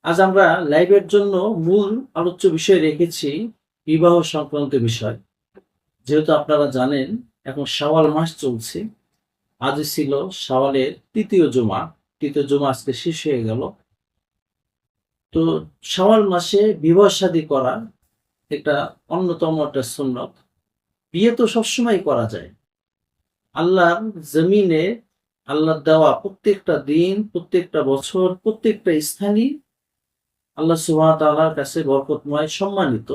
আজ আমরা লাইভের জন্য মূল আলোচ্য বিষয় রেখেছি বিবাহ সংক্রান্ত বিষয়। যেহেতু আপনারা জানেন এখন শাওয়াল মাস চলছে, আজই ছিল শাওয়ালের তৃতীয় জুমা আজকে শেষ হয়ে গেল। তো শাওয়াল মাসে বিবাহ শাদী করা একটা অন্যতম একটা সুন্নত। বিয়ে তো সবসময় করা যায়। আল্লাহর জমিনে আল্লাহর দেওয়া প্রত্যেকটা দিন, প্রত্যেকটা বছর, প্রত্যেকটা স্থানই আল্লাহ সুবহানাহু ওয়া তাআলার কাছে বরকতময়, সম্মানিত।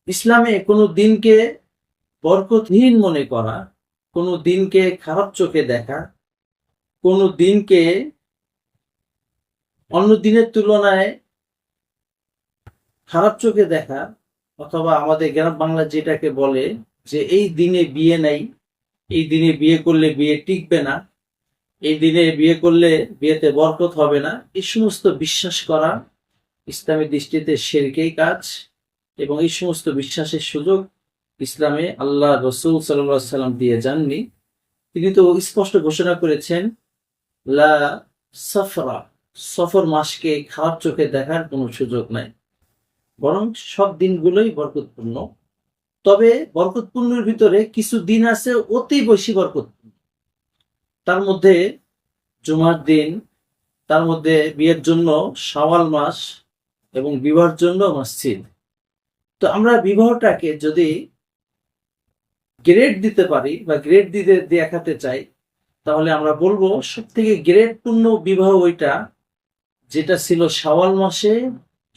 ইসলামে কোনো দিনকে বরকতহীন মনে করা, কোনো দিনকে খারাপ চোখে দেখা, কোনো দিনকে অন্য দিনের তুলনায় খারাপ চোখে দেখা, অথবা আমাদের গ্রাম বাংলা যেটাকে বলে যে এই দিনে বিয়ে নাই, এই দিনে বিয়ে করলে বিয়ে টিকবে না, এই দিনে বিয়ে করলে বিয়েতে বরকত হবে না, এই সমস্ত বিশ্বাস করা ইসলামী দৃষ্টিতে শিরকেই কাজ। এবং এই সমস্ত বিশ্বাসের সুযোগ ইসলামে আল্লাহ রসুল সাল্লাল্লাহু আলাইহি সাল্লাম দিয়ে যাননি। তিনি তো স্পষ্ট ঘোষণা করেছেন, লা সফরা, সফর মাসকে খারাপ চোখে দেখার কোনো সুযোগ নাই, বরং সব দিনগুলোই বরকতপূর্ণ। তবে বরকতপূর্ণের ভিতরে কিছু দিন আছে অতি বেশি বরকতপূর্ণ। তার মধ্যে জুমার দিন, তার মধ্যে বিয়ের জন্য শাওয়াল মাস এবং বিবাহের জন্য মসজিদ। তো আমরা বিবাহটাকে যদি গ্রেড দিতে পারি বা গ্রেড দিতে দেখাতে চাই, তাহলে আমরা বলবো সব থেকে গ্রেড পূর্ণ বিবাহ ওইটা যেটা ছিল শাওয়াল মাসে,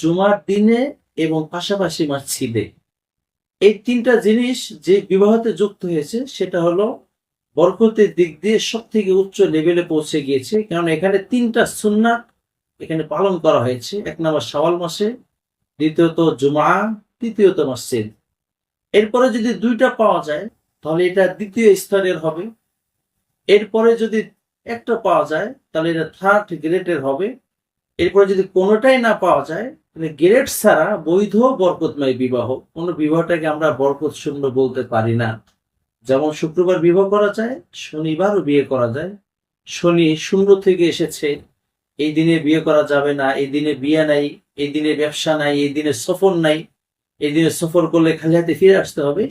জুমার দিনে এবং পাশাপাশি মসজিদে। এই তিনটা জিনিস যে বিবাহতে যুক্ত হয়েছে সেটা হলো বরকতের দিক দিয়ে সব থেকে উচ্চ লেভেলে পৌঁছে গিয়েছে। কারণ এখানে তিনটা সুন্নাত এখানে পালন করা হয়েছে। এক নম্বর শাওয়াল মাসে, দ্বিতীয়ত জুমা, তৃতীয়ত মসজিদ। এরপরে যদি দুইটা পাওয়া যায় তাহলে এটা দ্বিতীয় স্তরের হবে। এরপরে যদি একটা পাওয়া যায় তাহলে এটা থার্ড গ্রেডের হবে। এরপরে যদি কোনোটাই না পাওয়া যায় তাহলে গ্রেড ছাড়া বৈধ বরকতময় বিবাহ। কোনো বিবাহটাকে আমরা বরকত শূন্য বলতে পারি না। যেমন শুক্রবার বিবাহ করা যায়, শনিবারও বিয়ে করা যায়। শনি শূন্য থেকে এসেছে, এই দিনে বিয়ে করা যাবে না, এই দিনে বিয়ে নাই, এই দিনে ব্যবসা নাই, এই দিনে সফর নাই, এই দিনে সফর করলে খালি হাতে ফিরে আসতে হবে।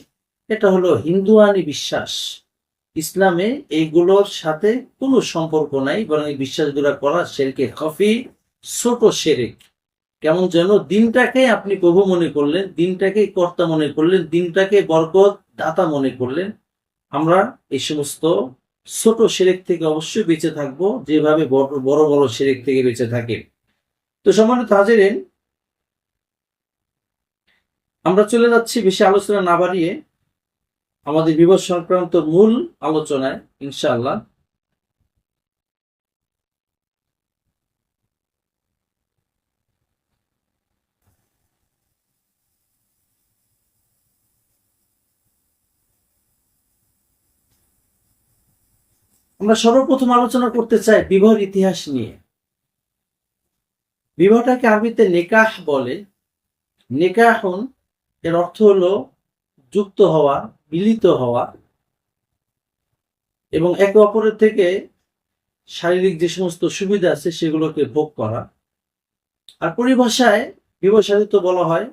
এটা হলো হিন্দুয়ানি বিশ্বাস। ইসলামে এইগুলোর সাথে কোনো সম্পর্ক নাই, বরং এই বিশ্বাসগুলো করা শিরকে খফি, ছোট শিরক। কেমন যেন দিনটাকে আপনি প্রভু মনে করলেন, দিনটাকে কর্তা মনে করলেন, দিনটাকে বরকত দাতা মনে করলেন। আমরা এই সমস্ত ছোট শিরক থেকে অবশ্যই বেঁচে থাকবো, যেভাবে বড় বড় শিরক থেকে বেঁচে থাকে। তো সম্মানিত হাজিরিন, আমরা চলে যাচ্ছি বেশি আলোচনা না বাড়িয়ে আমাদের বিবাহ সংক্রান্ত মূল আলোচনায় ইনশাআল্লাহ। আমরা সর্বপ্রথম আলোচনা করতে চাই বিবাহের ইতিহাস নিয়ে। বিবাহটাকে আরবিতে নিকাহ বলে। নিকাহুন এর অর্থ হলো যুক্ত হওয়া, মিলিত হওয়া এবং একে অপরের থেকে শারীরিক যে সমস্ত সুবিধা আছে সেগুলোকে ভোগ করা। আর পরিভাষায় বিবাহ সাধিত বলা হয়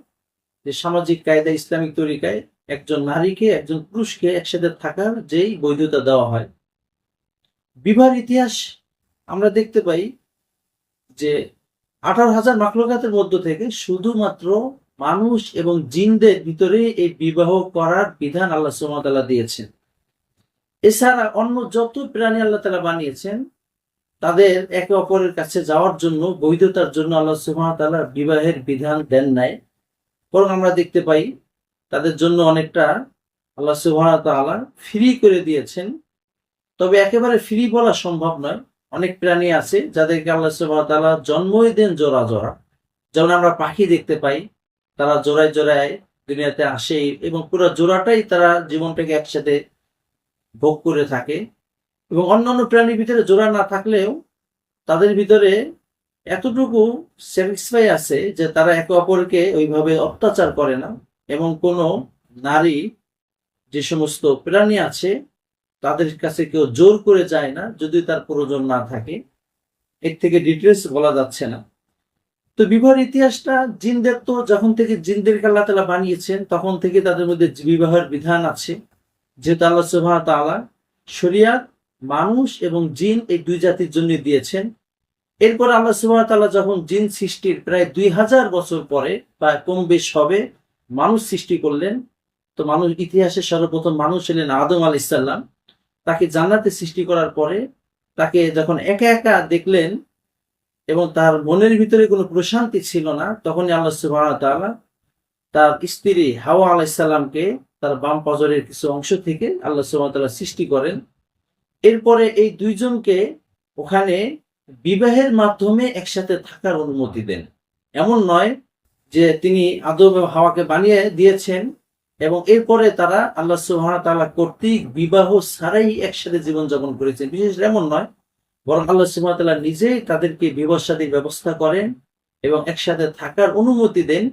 যে সামাজিক কায়দা, ইসলামিক তরিকায় একজন নারীকে একজন পুরুষকে একসাথে থাকার যেই বৈধতা দেওয়া হয়। বিবাহের ইতিহাস আমরা দেখতে পাই যে 18,000 মাখলুকাতের মধ্য থেকে শুধুমাত্র মানুষ এবং জিনদের ভিতরে এই বিবাহ করার বিধান আল্লাহ সুবহানাহু ওয়া তাআলা দিয়েছেন। এছাড়া অন্য যত প্রাণী আল্লাহ তাআলা বানিয়েছেন তাদের একে অপরের কাছে যাওয়ার জন্য, বৈধতার জন্য আল্লাহ সুবহানাহু ওয়া তাআলা বিবাহের বিধান দেন নাই। বরং আমরা দেখতে পাই তাদের জন্য অনেকটা আল্লাহ সুবহানাহু ওয়া তাআলা ফ্রি করে দিয়েছেন। তবে একেবারে ফ্রি বলা সম্ভব নয়। অনেক প্রাণী আছে যাদেরকে আল্লাহ সুবহানাহু ওয়া তাআলা জন্মই দেন জোড়া জোড়া। যেমন আমরা পাখি দেখতে পাই, তারা জোড়ায় জোড়ায় দুনিয়াতে আসে এবং পুরো জোড়াটাই তারা জীবনটাকে একসাথে ভোগ করে থাকে। এবং অন্যান্য প্রাণীর ভিতরে জোড়া না থাকলেও তাদের ভিতরে এতটুকু স্যাটিসফাই আছে যে তারা একে অপরকে ওইভাবে অত্যাচার করে না। এবং কোনো নারী, যে সমস্ত প্রাণী আছে তাদের কাছে কেউ জোর করে যায় না যদি তার প্রয়োজন না থাকে। এর থেকে ডিটেলস বলা যাচ্ছে না। তো বিবাহের ইতিহাসটা, জিনদের তো যখন থেকে জিনদেরকে আল্লাহ তাআলা বানিয়েছেন তখন থেকে তাদের মধ্যে বিবাহের বিধান আছে, যেহেতু আল্লাহ সুবহানাহু ওয়া তাআলা শরিয়াত মানুষ এবং জিন এই দুই জাতির জন্য দিয়েছেন। এরপর আল্লাহ সুবহানাহু ওয়া তাআলা যখন জিন সৃষ্টির প্রায় 2000 বছর পরে বা কম বেশ হবে মানুষ সৃষ্টি করলেন, তো মানুষ ইতিহাসে সর্বপ্রথম মানুষ ছিলেন আদম আলাইহিস সালাম। তাকে জান্নাতে সৃষ্টি করার পরে তাকে যখন একা একা দেখলেন এবং তার মনের ভিতরে কোনো প্রশান্তি ছিল না, তখনই আল্লাহ সুবহানাহু ওয়া তাআলা তার স্ত্রী হাওয়া আলাইহিস সালামকে তার বাম পাজরের কিছু অংশ থেকে আল্লাহ সুবহানাহু ওয়া তাআলা সৃষ্টি করেন। এরপরে এই দুইজনকে ওখানে বিবাহের মাধ্যমে একসাথে থাকার অনুমতি দেন। এমন নয় যে তিনি আদম এবং হাওয়াকে বানিয়ে দিয়েছেন এবং এরপরে তারা আল্লাহ সুবহানাহু ওয়া তাআলা কর্তৃক বিবাহ ছাড়াই একসাথে জীবনযাপন করেছেন, বিশেষ এমন নয়, বরং আল্লাহ সুবহানাহু ওয়া তাআলা নিজেই তাদেরকে বিবাহ শাদীর ব্যবস্থা করেন এবং একসাথে থাকার অনুমতি দেন।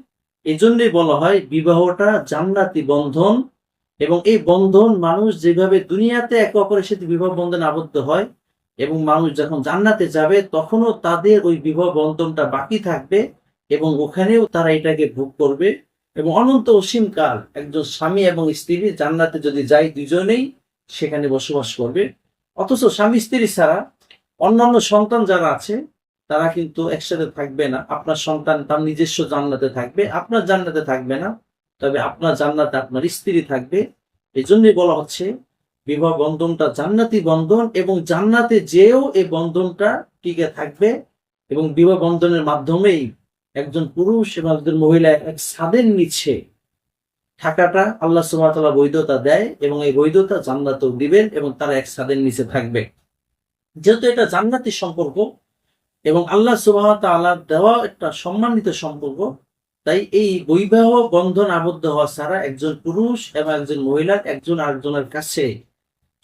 এই জন্যই বলা হয় বিবাহটা জান্নাতি বন্ধন, এবং এই বন্ধন মানুষ যেভাবে দুনিয়াতে একে অপরের সাথে বিবাহ বন্ধনে আবদ্ধ হয় এবং মানুষ যখন জান্নাতে যাবে তখনও তাদের ওই বিবাহ বন্ধনটা বাকি থাকবে এবং ওখানেও তারা এটাকে ভোগ করবে এবং অনন্ত অসীম কাল একজন স্বামী এবং স্ত্রী জান্নাতে যদি যায় দুজনেই সেখানে বসবাস করবে। অথচ স্বামী স্ত্রী ছাড়া অন্যান্য সন্তান যারা আছে তারা কিন্তু একসাথে থাকবে না। আপনার সন্তান তার নিজস্ব জান্নাতে থাকবে, আপনার জান্নাতে থাকবে না, তবে আপনার জান্নাতে আপনার স্ত্রী থাকবে। এই জন্যই বলা হচ্ছে বিবাহ বন্ধনটা জান্নাতি বন্ধন এবং জান্নাতে যেও এই বন্ধনটা টিকে থাকবে এবং বিবাহ বন্ধনের মাধ্যমেই একজন পুরুষ এবং একজন মহিলা এক ছাদের নিচে থাকাটা আল্লাহ সুবহানাহু ওয়া তাআলা বৈধতা দেয় এবং এই বৈধতা জান্নাতেও দিবেন এবং তারা এক ছাদের নিচে থাকবে। যেহেতু এটা জান্নাতি সম্পর্ক এবং আল্লাহ সুবহানাহু ওয়া তাআলা দেওয়া একটা সম্মানিত সম্পর্ক, তাই এই বৈবাহ বন্ধন আবদ্ধ হওয়া ছাড়া একজন পুরুষ এবং একজন মহিলার একজন আরেকজনের কাছে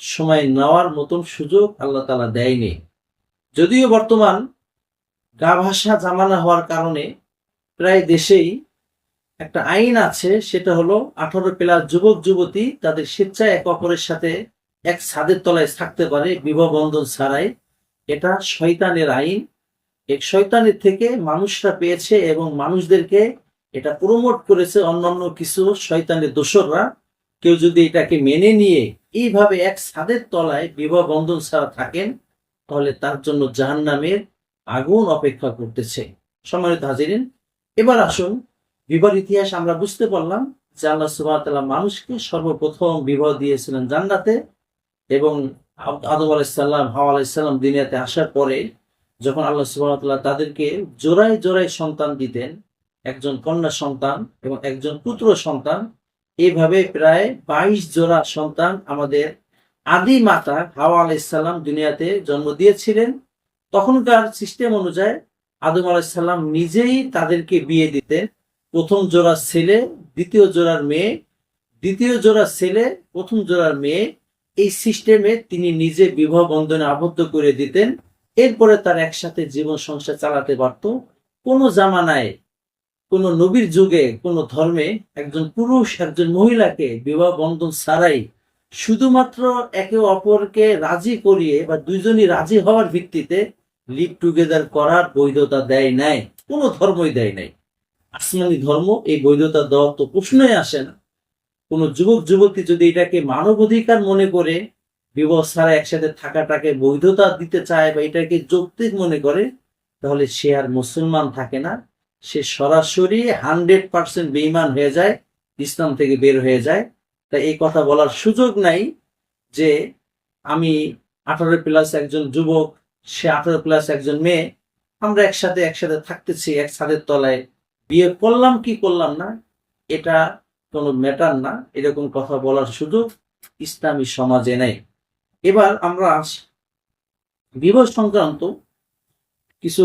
সময় নেওয়ার মতন সুযোগ আল্লাহ তাআলা দেয়নি। যদিও বর্তমান গা ভাষা জামানা হওয়ার কারণে প্রায় দেশেই একটা আইন আছে, সেটা হলো 18+ যুবক যুবতী তাদের স্বেচ্ছায় একে অপরের সাথে এক ছাদের তলায় থাকতে পারে বিবাহ বন্ধন ছাড়াই। এটা শয়তানের আইন। এক শয়তানের থেকে মানুষরা পেয়েছে এবং মানুষদেরকে এটা প্রমোট করেছে অন্যান্য কিছু শয়তানের দোসররা। কেউ যদি এটাকে মেনে নিয়ে এইভাবে এক ছাদের তলায় বিবাহ বন্ধন ছাড়া থাকেন তাহলে তার জন্য জাহান্নামের আগুন অপেক্ষা করতেছে। সম্মানিত হাজিরিন, এবার আসুন বিবাহের ইতিহাস আমরা বুঝতে পারলাম যে আল্লাহ সুবহানাহু ওয়া তাআলা মানুষকে সর্বপ্রথম বিবাহ দিয়েছিলেন জান্নাতে এবং আদম আলাইহিস সালাম হাওয়া আলাইহিস সালাম দুনিয়াতে আসার পরে যখন আল্লাহ সুবহানাহু ওয়া তাআলা তাদেরকে জোড়ায় জোড়ায় সন্তান দিতেন, একজন কন্যা সন্তান এবং একজন পুত্র সন্তান, এইভাবে প্রায় 22 জোড়া সন্তান আমাদের আদি মাতা হাওয়া আলাইহিস সালাম দুনিয়াতে জন্ম দিয়েছিলেন। তখনকার সিস্টেম অনুযায়ী আদম আলাইহিস সালাম নিজেই তাদেরকে বিয়ে দিতেন। প্রথম জোড়া ছেলে, দ্বিতীয় জোড়ার মেয়ে, দ্বিতীয় জোড়া ছেলে, প্রথম জোড়ার মেয়ে, এই সিস্টেমে তিনি নিজে বিবাহ বন্ধনে আবদ্ধ করে দিতেন। এরপরে তার একসাথে জীবন সংসার চালাতে পারত। কোন জামানায়, কোন নবীর যুগে, কোন ধর্মে একজন পুরুষ একজন মহিলাকে বিবাহ বন্ধন ছাড়াই শুধুমাত্র একে অপরকে রাজি করিয়ে বা দুইজনই রাজি হওয়ার ভিত্তিতে লিভ টুগেদার করার বৈধতা দেয় নাই। কোন ধর্মই দেয় নাই। আসমানি ধর্ম এই বৈধতা দেওয়ার তো প্রশ্নই আসে না। কোন যুবক যুবতী যদি এটাকে মানবাধিকার মনে করে বিবাহ ছাড়া একসাথে থাকাটাকে বৈধতা দিতে চায় বা এটাকে যৌক্তিক মনে করে, তাহলে সে আর মুসলমান থাকে না, সে সরাসরি 100% বেঈমান হয়ে যায়, ইসলাম থেকে বের হয়ে যায়। তাই এই কথা বলার সুযোগ নাই যে আমি 18+ একজন যুবক, সে 18+ একজন মেয়ে, আমরা একসাথে থাকতেছি এক ছাদের তলায়, বিয়ে করলাম কি করলাম না এটা কোনো ম্যাটার না, এরকম কথা বলার সুযোগ ইসলামী সমাজে নেই। এবার আমরা বিবাহ সংক্রান্ত কিছু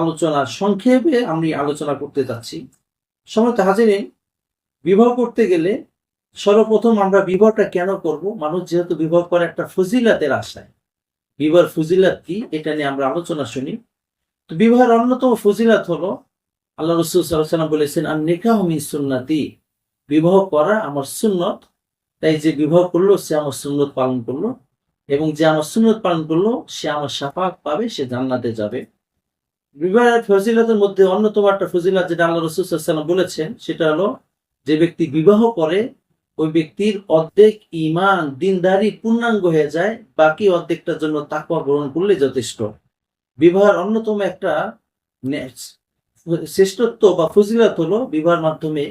আলোচনা সংক্ষেপে আমি আলোচনা করতে যাচ্ছি। সম্মানিত হাজিরিন, বিবাহ করতে গেলে সর্বপ্রথম আমরা বিবাহটা কেন করব? মানুষ যেহেতু বিবাহ করে একটা ফজিলাতের আশায়। বিবাহের ফজিলাত কি এটা নিয়ে আমরা আলোচনা শুনি। তো বিবাহের অন্যতম ফজিলাত হলো আল্লাহ রাসূল সাল্লাল্লাহু আলাইহি ওয়াসাল্লাম বলেছেন, আন নিকাহু মিন সুন্নতি, বিবাহ করা আমার সুন্নত, তাই যে বিবাহ করলো সে আমার সুন্নত পালন করলো। এবং যে আমার সুন্নত পালন করলো সে আমার শাফাত পাবে, সে জান্নাতে যাবে। বিবাহের ফজিলতের মধ্যে অন্যতম একটা ফজিলত যেটা আল্লাহ রাসূল সাল্লাল্লাহু আলাইহি ওয়াসাল্লাম বলেছেন, সেটা হলো যে ব্যক্তি বিবাহ করে ওই ব্যক্তির অর্ধেক ঈমান দ্বীনদারি পূর্ণাঙ্গ হয়ে যায়, বাকি অর্ধেকটার জন্য তাকওয়া গ্রহণ করলে যথেষ্ট। বিবাহের অন্যতম একটা শ্রেষ্ঠত্ব বা ফজিলত হলো বিবাহের মাধ্যমে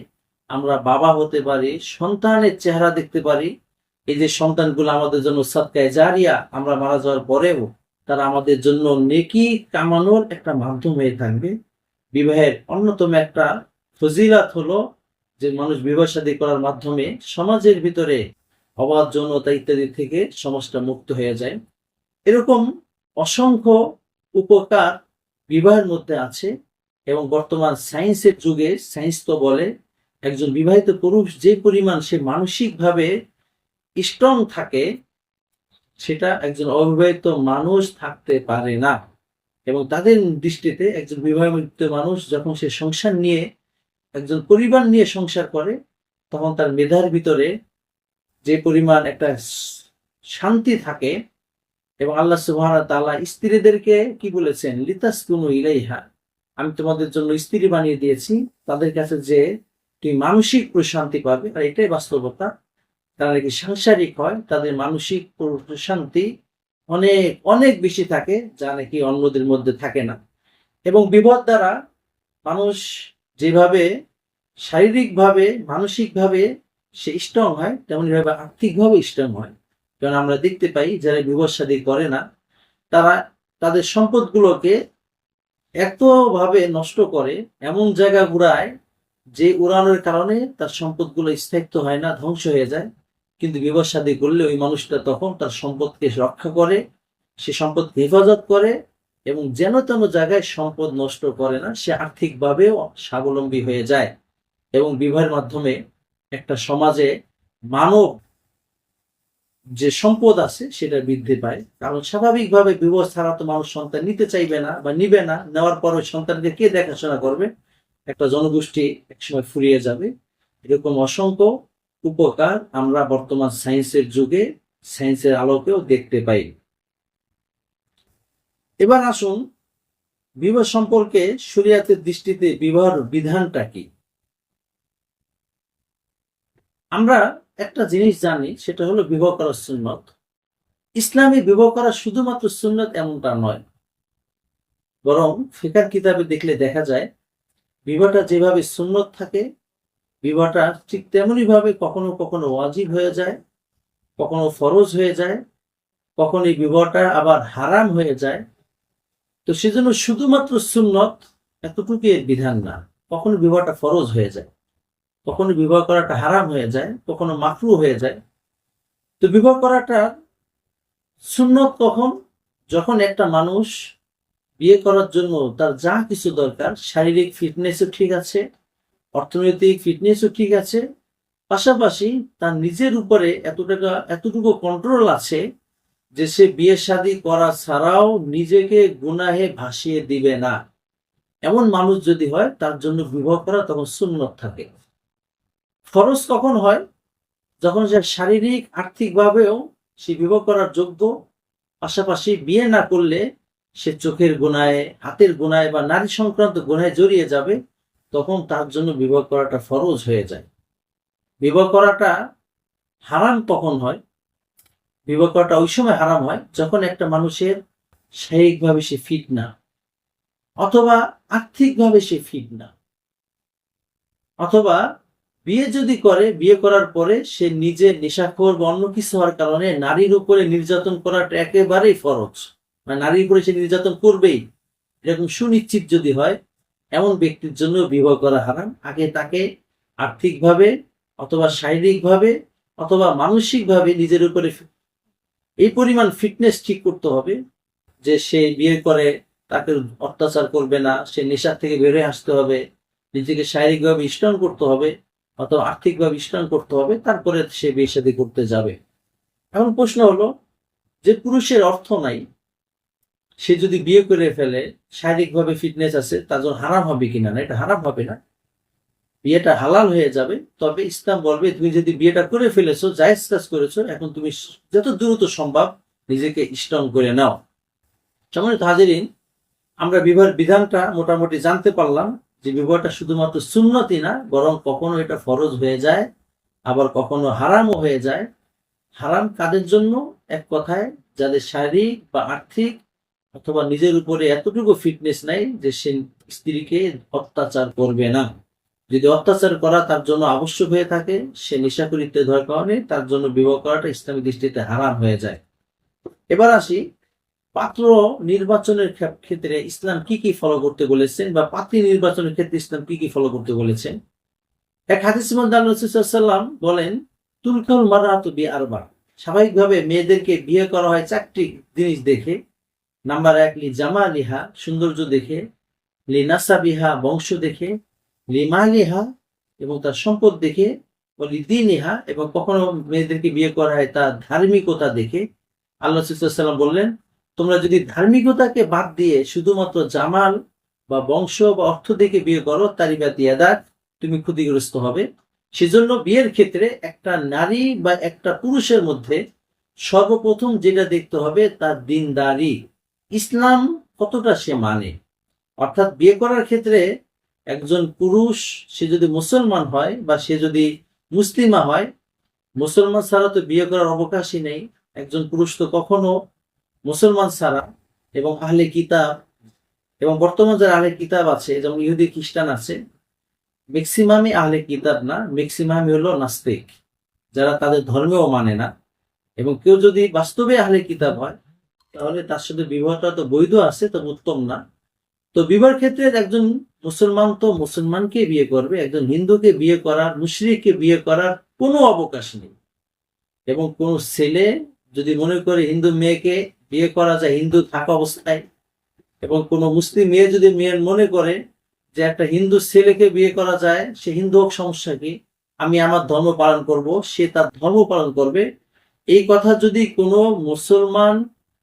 আমরা বাবা হতে পারি, সন্তানের চেহারা দেখতে পারি। এই যে সন্তানগুলো আমাদের জন্য সাদকায়ে জারিয়া, আমরা মারা যাওয়ার পরেও তারা আমাদের জন্য নেকি কামানোর একটা মাধ্যম হয়ে থাকবে। বিবাহের অন্যতম একটা ফজিলত হলো যে মানুষ বিবাহ শাদী করার মাধ্যমে সমাজের ভিতরে অবাধ যৌনতা ইত্যাদি থেকে সমাজটা মুক্ত হয়ে যায়। এরকম অসংখ্য উপকার বিবাহের মধ্যে আছে। এবং বর্তমান সায়েন্সের যুগে সায়েন্স তো বলে একজন বিবাহিত পুরুষ যে পরিমাণ সে মানসিকভাবে স্ট্রং থাকে, সেটা একজন অবিবাহিত মানুষ থাকতে পারে না। এবং তাদের দৃষ্টিতে একজন বিবাহিত মানুষ যখন সে সংসার নিয়ে, একজন পরিবার নিয়ে সংসার করে, তখন তার মেধার ভিতরে যে পরিমাণ একটা শান্তি থাকে। এবং আল্লাহ সুবহানাহু ওয়া তাআলা স্ত্রীদেরকে কি বলেছেন, লিতাসকুনু ইলাইহা, আমি তোমাদের জন্য স্ত্রী বানিয়ে দিয়েছি তাদের কাছে যে তুমি মানসিক প্রশান্তি পাবে। আর এটাই বাস্তবতা। তারা নাকি সাংসারিক হয়, তাদের মানসিক প্রশান্তি অনেক অনেক বেশি থাকে, যা নাকি অন্যদের মধ্যে থাকে না। এবং বিবাহ দ্বারা মানুষ যেভাবে শারীরিকভাবে মানসিকভাবে সে স্ট্রং হয়, তেমনি ভাবে আর্থিকভাবে স্ট্রং হয়। কারণ আমরা দেখতে পাই যারা বিবাহ শাদী করে না, তারা তাদের সম্পদগুলোকে এতভাবে নষ্ট করে, এমন জায়গা উড়ায় যে উড়ানোর কারণে তার সম্পদগুলো স্থায়িত্ব হয় না, ধ্বংস হয়ে যায়। কিন্তু বিবাহ শাদী করলে ওই মানুষটা তখন তার সম্পদকে রক্ষা করে, সে সম্পদকে হেফাজত করে এবং যেন তেন জায়গায় সম্পদ নষ্ট করে না, সে আর্থিকভাবেও স্বাবলম্বী হয়ে যায়। এবং বিবাহের মাধ্যমে একটা সমাজে মানব যে সম্পদ আছে সেটা বৃদ্ধি পায়। কারণ স্বাভাবিকভাবে বিবাহ ছাড়া তো মানুষ সন্তান নিতে চাইবে না বা নিবে না। নেওয়ার পর ওই সন্তানকে কে দেখাশোনা করবে? একটা জনগোষ্ঠী একসময় ফুরিয়ে যাবে। এরকম অসংখ্য উপকার আমরা বর্তমান সায়েন্সের যুগে, সায়েন্সের আলোকেও দেখতে পাই। এবার আসুন বিবাহ সম্পর্কে শরীয়তের দৃষ্টিতে বিবাহের বিধানটা কি। আমরা একটা জিনিস জানি, সেটা হলো বিবাহ করার সুন্নত। ইসলামে বিবাহ করা শুধুমাত্র সুন্নত এমনটা নয়, বরং ফিকহ কিতাবে দেখলে দেখা যায় বিবাহটা যেভাবে সুন্নত থাকে, বিবাহটা ঠিক তেমনি ভাবে কখনো কখনো ওয়াজিব হয়ে যায়, কখনো ফরজ হয়ে যায়, কখনো এই বিবাহটা আবার হারাম হয়ে যায়। তো সেজন্য শুধুমাত্র সুন্নত এতটুকু এর বিধান না। কখনো বিবাহটা ফরজ হয়ে যায়, কখনো বিবাহ করাটা হারাম হয়ে যায়, কখনো মাকরু হয়ে যায়। তো বিবাহ করাটা সুন্নত কখন? যখন একটা মানুষ বিয়ে করার জন্য তার যা কিছু দরকার, শারীরিক ফিটনেসও ঠিক আছে, অর্থনৈতিক ফিটনেসও ঠিক আছে, পাশাপাশি তার নিজের উপরে এতটুকু কন্ট্রোল আছে যে সে বিয়ে শাদী করা ছাড়াও নিজেকে গুনাহে ভাসিয়ে দিবে না। এমন মানুষ যদি হয়, তার জন্য বিবাহ করা তখন সুন্নত থাকে। ফরজ কখন হয়? যখন সে শারীরিক আর্থিকভাবেও সে বিবাহ করার যোগ্য, পাশাপাশি বিয়ে না করলে সে চোখের গুনায়, হাতের গুনায় বা নারী সংক্রান্ত গুনায় জড়িয়ে যাবে, তখন তার জন্য বিবাহ করাটা ফরজ হয়ে যায়। বিবাহ করাটা হারাম কখন হয়? বিবাহ করাটা ওই সময় হারাম হয় যখন একটা মানুষের শারীরিকভাবে সে ফিট না, অথবা আর্থিকভাবে সে ফিট না, অথবা বিয়ে যদি করে, বিয়ে করার পরে সে নিজে নেশাখোর বা অন্য কিছু হওয়ার কারণে নারীর উপরে নির্যাতন করাটা একেবারেই ফরজ, মানে নারীর উপরে সে নির্যাতন করবেই, এরকম সুনিশ্চিত যদি হয়, এমন ব্যক্তির জন্য বিবাহ করা হারাম। আগে তাকে আর্থিকভাবে অথবা শারীরিকভাবে অথবা মানসিকভাবে নিজের উপরে এই পরিমাণ ফিটনেস ঠিক করতে হবে যে সে বিয়ে করে তাকে অত্যাচার করবে না, সে নেশার থেকে বের হয়ে আসতে হবে, নিজেকে শারীরিকভাবে স্ট্রং করতে হবে অথবা আর্থিকভাবে স্ট্রং করতে হবে, তারপরে সে বিয়ে শাদী করতে যাবে। এখন প্রশ্ন হলো, যে পুরুষের অর্থ নাই, সে যদি বিয়ে করে ফেলে, শারীরিকভাবে ফিটনেস আছে, তার জন্য হারাম হবে কিনা? না, এটা হারাম হবে না, বিয়েটা হালাল হয়ে যাবে। তবে ইসলাম বলবে তুমি যদি বিয়েটা করে ফেলেছো, জায়েজ কাজ করেছো, এখন তুমি যত দ্রুত সম্ভব নিজেকে স্ট্রং করে নাও। সম্মানিত হাজিরিন, আমরা বিবাহের বিধানটা মোটামুটি জানতে পারলাম যে বিবাহটা শুধুমাত্র সুন্নতি না, বরং কখনো এটা ফরজ হয়ে যায়, আবার কখনো হারামও হয়ে যায়। হারাম কাদের জন্য? এক কথায় যাদের শারীরিক বা আর্থিক অথবা নিজের উপরে এতটুকু ফিটনেস নাই যে সে স্ত্রীকে অত্যাচার করবে না। যদি অত্যাচার করা তার জন্য আবশ্যক হয়ে থাকে, সে নেশাখোরিত্বে ধরার কারণে তার জন্য বিবাহ করাটা ইসলামী দৃষ্টিতে হারাম হয়ে যায়। এবার আসি পাত্র নির্বাচনের ক্ষেত্রে ইসলাম কি কি ফলো করতে বলেছেন, বা পাত্রী নির্বাচনের ক্ষেত্রে ইসলাম কি কি ফলো করতে বলেছেন। এক হাদিসের মধ্যে আল্লাহ রাসূল সাল্লাল্লাহু আলাইহি ওয়াসাল্লাম বলেন, তুলকাল মারআতু বিআরবা। স্বাভাবিকভাবে মেয়েদেরকে বিয়ে করা হয় চারটি জিনিস দেখে। নাম্বার 1, লি জামালিহা, সৌন্দর্য দেখে, লি নাসাবিহা, বংশ দেখে, লি মালিহা, এবং তার সম্পদ দেখে, ও লি দীনিহা, এবং কখনো মেয়েদেরকে বিয়ে করা হয় তার ধার্মিকতা দেখে। আল্লাহ রাসূল সাল্লাল্লাহু আলাইহি ওয়াসাল্লাম বললেন, তোমরা যদি ধার্মিকতাকে বাদ দিয়ে শুধুমাত্র জামাল বা বংশ বা অর্থ দেখে বিয়ে করো, তারিবাত ইয়াদাক, তুমি ক্ষতিগ্রস্ত হবে। সেজন্য বিয়ের ক্ষেত্রে একটা নারী বা একটা পুরুষের মধ্যে সর্বপ্রথম যেটা দেখতে হবে তার দিনদারি, ইসলাম কতটা সে মানে। অর্থাৎ বিয়ে করার ক্ষেত্রে একজন পুরুষ সে যদি মুসলমান হয় বা সে যদি মুসলিমা হয়, মুসলমান ছাড়া তো বিয়ে করার অবকাশই নেই। একজন পুরুষ তো কখনো মুসলমান ছাড়া এবং আহলে কিতাব, এবং বর্তমান যারা আহলে কিতাব আছে যেমন ইহুদি খ্রিস্টান আছে, ম্যাক্সিমামই আহলে কিতাব না, ম্যাক্সিমামই হলো নাস্তিক, যারা তাদের ধর্মেও মানে না। এবং কেউ যদি বাস্তবে আহলে কিতাব হয় তাহলে তার সাথে বিবাহটা তো বৈধ আছে, তো উত্তম না। তো বিবাহের ক্ষেত্রে একজন মুসলমান তো মুসলমানকে বিয়ে করবে, একজন হিন্দুকে বিয়ে করার, মুশরিককে বিয়ে করার কোনো অবকাশ নেই। এবং কোন ছেলে যদি মনে করে হিন্দু মেয়েকে বিয়ে করা যায় হিন্দু থাকা অবস্থায়, এবং কোন মুসলিম মেয়ে যদি মেয়ের মনে করে যে একটা হিন্দু ছেলেকে বিয়ে করা যায়, সে হিন্দু হোক, সমস্যা কি, আমি আমার ধর্ম পালন করব, সে তার ধর্ম পালন করবে, এই কথা যদি কোনো মুসলমান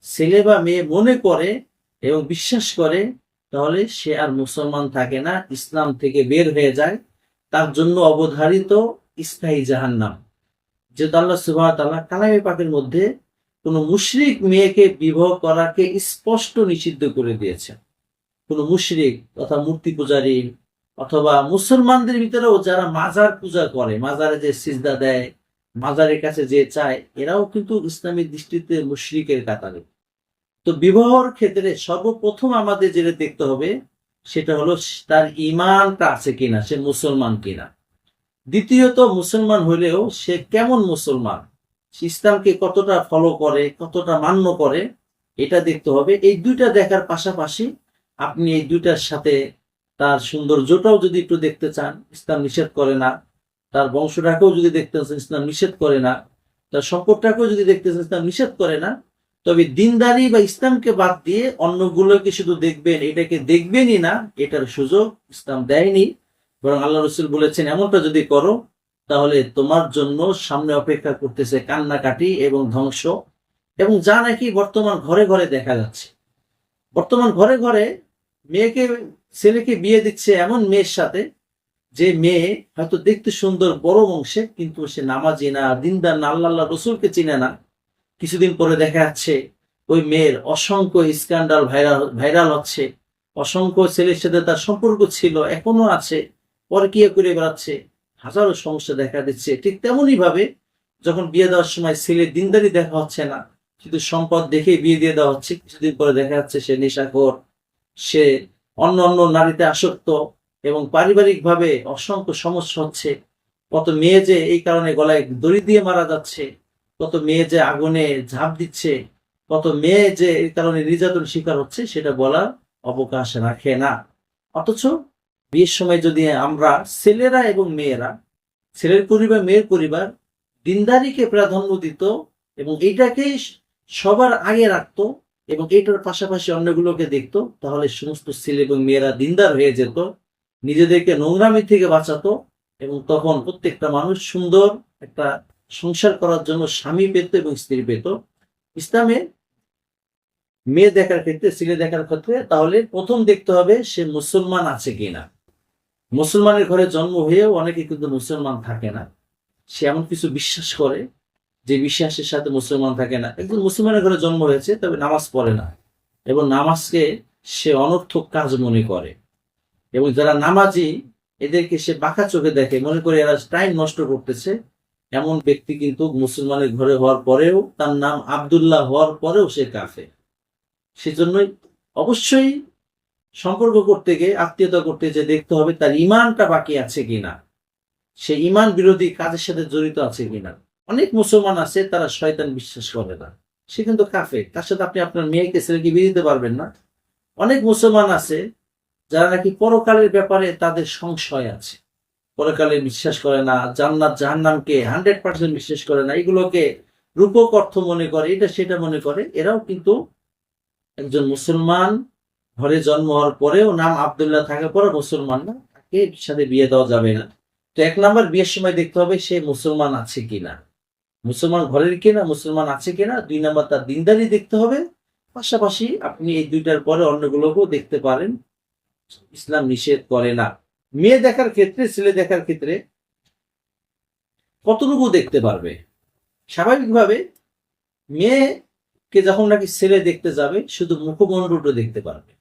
ছেলে বা মেয়ে মনে করে এবং বিশ্বাস করে, তাহলে সে আর মুসলমান থাকে না, ইসলাম থেকে বের হয়ে যায়। তার জন্য অবধারিত স্থায়ী জাহান্নাম। যেহেতু আল্লাহ সুবহানাহু ওয়া তাআলা কালামে পাকের মধ্যে কোন মুশরিক মেয়েকে বিবাহ করাকে স্পষ্ট নিষিদ্ধ করে দিয়েছেন। কোন মুশরিক তথা মূর্তি পূজারী অথবা মুসলমানদের ভিতরেও যারা মাজার পূজা করে, মাজারে যে সিজদা দেয়, মাজারের কাছে যে চায়, এরাও কিন্তু ইসলামী দৃষ্টিতে মুশরিকের কাতারে। তো বিবাহর ক্ষেত্রে সর্বপ্রথম আমাদের যেটা দেখতে হবে সেটা হলো তার ঈমানটা আছে কিনা, সে মুসলমান কিনা। দ্বিতীয়ত, মুসলমান হলেও সে কেমন মুসলমান, সে ইসলামকে কতটা ফলো করে, কতটা মান্য করে, এটা দেখতে হবে। এই দুইটা দেখার পাশাপাশি আপনি এই দুইটার সাথে তার সৌন্দর্যটাও যদি একটু দেখতে চান, ইসলাম নিষেধ করে না। তার বংশটাকেও যদি দেখতে চান, ইসলাম নিষেধ করে না। তার সম্পদটাকেও যদি দেখতে চান, ইসলাম নিষেধ করে না। তবে দিনদারি বা ইসলামকে বাদ দিয়ে অন্যগুলোকে শুধু দেখবেন, এটাকে দেখবেনই না, এটার সুযোগ ইসলাম দেয়নি। বরং আল্লাহ রসুল বলেছেন, এমনটা যদি করো তাহলে তোমার জন্য সামনে অপেক্ষা করতেছে কান্নাকাটি এবং ধ্বংস। এবং যা নাকি বর্তমান ঘরে ঘরে দেখা যাচ্ছে। বর্তমান ঘরে ঘরে মেয়েকে ছেলেকে বিয়ে দিচ্ছে এমন মেয়ের সাথে, যে মেয়ে হয়তো দেখতে সুন্দর, বড় বংশে, কিন্তু সে নামাজি না, দিনদার না, আল্লাহ রসুলকে চিনে না। কিছুদিন পরে দেখা যাচ্ছে ওই মেয়ের অসংখ্য স্ক্যান্ডাল ভাইরাল হচ্ছে, অসংখ্য ছেলের সাথে তার সম্পর্ক ছিল, এখনো আছে, পরকীয়া করে বেড়াচ্ছে, হাজারো সমস্যা দেখা দিচ্ছে। ঠিক তেমনই ভাবে যখন বিয়ে দেওয়ার সময় ছেলের দিনদারি দেখা হচ্ছে না, শুধু সম্পদ দেখে বিয়ে দিয়ে দেওয়া হচ্ছে, কিছুদিন পরে দেখা যাচ্ছে সে নেশাখোর, সে অন্য অন্য নারীতে আসক্ত, এবং পারিবারিক ভাবে অসংখ্য সমস্যা হচ্ছে। কত মেয়ে যে এই কারণে গলায় দড়ি দিয়ে মারা যাচ্ছে, কত মেয়ে যে আগুনে ঝাঁপ দিচ্ছে, কত মেয়ে যে এই কারণে নির্যাতন শিকার হচ্ছে, সেটা বলার অবকাশ রাখে না। অথচ বিয়ের সময় যদি আমরা ছেলেরা এবং মেয়েরা, ছেলের পরিবার মেয়ের পরিবার দিনদারিকে প্রাধান্য দিত এবং এইটাকেই সবার আগে রাখতো এবং এইটার পাশাপাশি অন্যগুলোকে দেখতো, তাহলে সমস্ত ছেলে এবং মেয়েরা দিনদার হয়ে যেত, নিজেদেরকে নোংরামি থেকে বাঁচাতো, এবং তখন প্রত্যেকটা মানুষ সুন্দর একটা সংসার করার জন্য স্বামী পেত এবং স্ত্রী পেত। ইসলামে মেয়ে দেখার ক্ষেত্রে, ছেলে দেখার ক্ষেত্রে তাহলে প্রথম দেখতে হবে সে মুসলমান আছে কিনা। মুসলমানের ঘরে জন্ম হয়েও অনেকে কিন্তু মুসলমান থাকে না, সে এমন কিছু বিশ্বাস করে যে বিশ্বাসের সাথে মুসলমান থাকে না। একজন মুসলমানের ঘরে জন্ম হয়েছে, তবে নামাজ পড়ে না এবং নামাজকে সে অনর্থক কাজ মনে করে, এবং যারা নামাজি এদেরকে সে বাঁকা চোখে দেখে, মনে করে এরা টাইম নষ্ট করতেছে। এমন ব্যক্তি কিন্তু মুসলমানের ঘরে হওয়ার পরেও, তার নাম আব্দুল্লাহ হওয়ার পরেও সে কাফের। সেজন্যই অবশ্যই সম্পর্ক করতে গিয়ে, আত্মীয়তা করতে যে দেখতে হবে তার ইমানটা বাকি আছে কিনা, সে ইমান বিরোধী কাজের সাথে জড়িত আছে কিনা। অনেক মুসলমান আছে তারা শয়তান বিশ্বাস করে না, সে কিন্তু কাফের, তার সাথে আপনি আপনার মেয়েকে ছেলেকে বিয়ে দিতে পারবেন না। অনেক মুসলমান আছে যারা নাকি পরকালের ব্যাপারে তাদের সংশয় আছে, পরকালে বিশ্বাস করে না, জান্নাত জাহান্নামকে 100% বিশ্বাস করে না, এগুলোকে রূপক অর্থ মনে করে, এটা সেটা মনে করে। এরাও কিন্তু একজন মুসলমান ঘরে জন্ম হওয়ার পরেও, নাম আব্দুল্লাহ থাকার পরে মুসলমান না, তাকে সাথে বিয়ে দেওয়া যাবে না। তো 1 নাম্বার, বিয়ের সময় দেখতে হবে সে মুসলমান আছে কিনা, মুসলমান ঘরের কিনা, মুসলমান আছে কিনা। 2 নাম্বার, তার দিনদারি দেখতে হবে। পাশাপাশি আপনি এই 2টার পরে অন্যগুলোকেও দেখতে পারেন, ইসলাম নিষেধ করে না। মেয়ে দেখার ক্ষেত্রে, ছেলে দেখার ক্ষেত্রে কতটুকু দেখতে পারবে? স্বাভাবিকভাবে মেয়েকে যখন নাকি ছেলে দেখতে যাবে, শুধু মুখমণ্ডলটা দেখতে পারবে,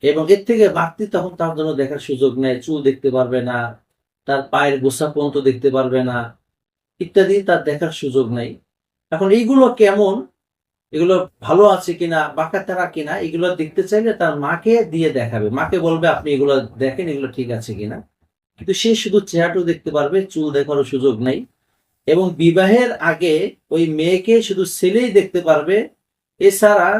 এবং এর থেকে বাড়তি তখন তার জন্য দেখার সুযোগ নেই। চুল দেখতে পারবে না, তার পায়ের গোছা পর্যন্ত দেখতে পারবে না, ইত্যাদি তার দেখার সুযোগ নাই। এখন এইগুলো কেমন, এগুলো ভালো আছে কিনা, বাঁকা তারা কিনা, এগুলো দেখতে চাইলে তার মাকে দিয়ে দেখাবে, মাকে বলবে আপনি এগুলো দেখেন, এগুলো ঠিক আছে কিনা। কিন্তু সে শুধু চেহারাটাও দেখতে পারবে, চুল দেখারও সুযোগ নাই। এবং বিবাহের আগে ওই মেয়েকে শুধু ছেলেই দেখতে পারবে, এছাড়া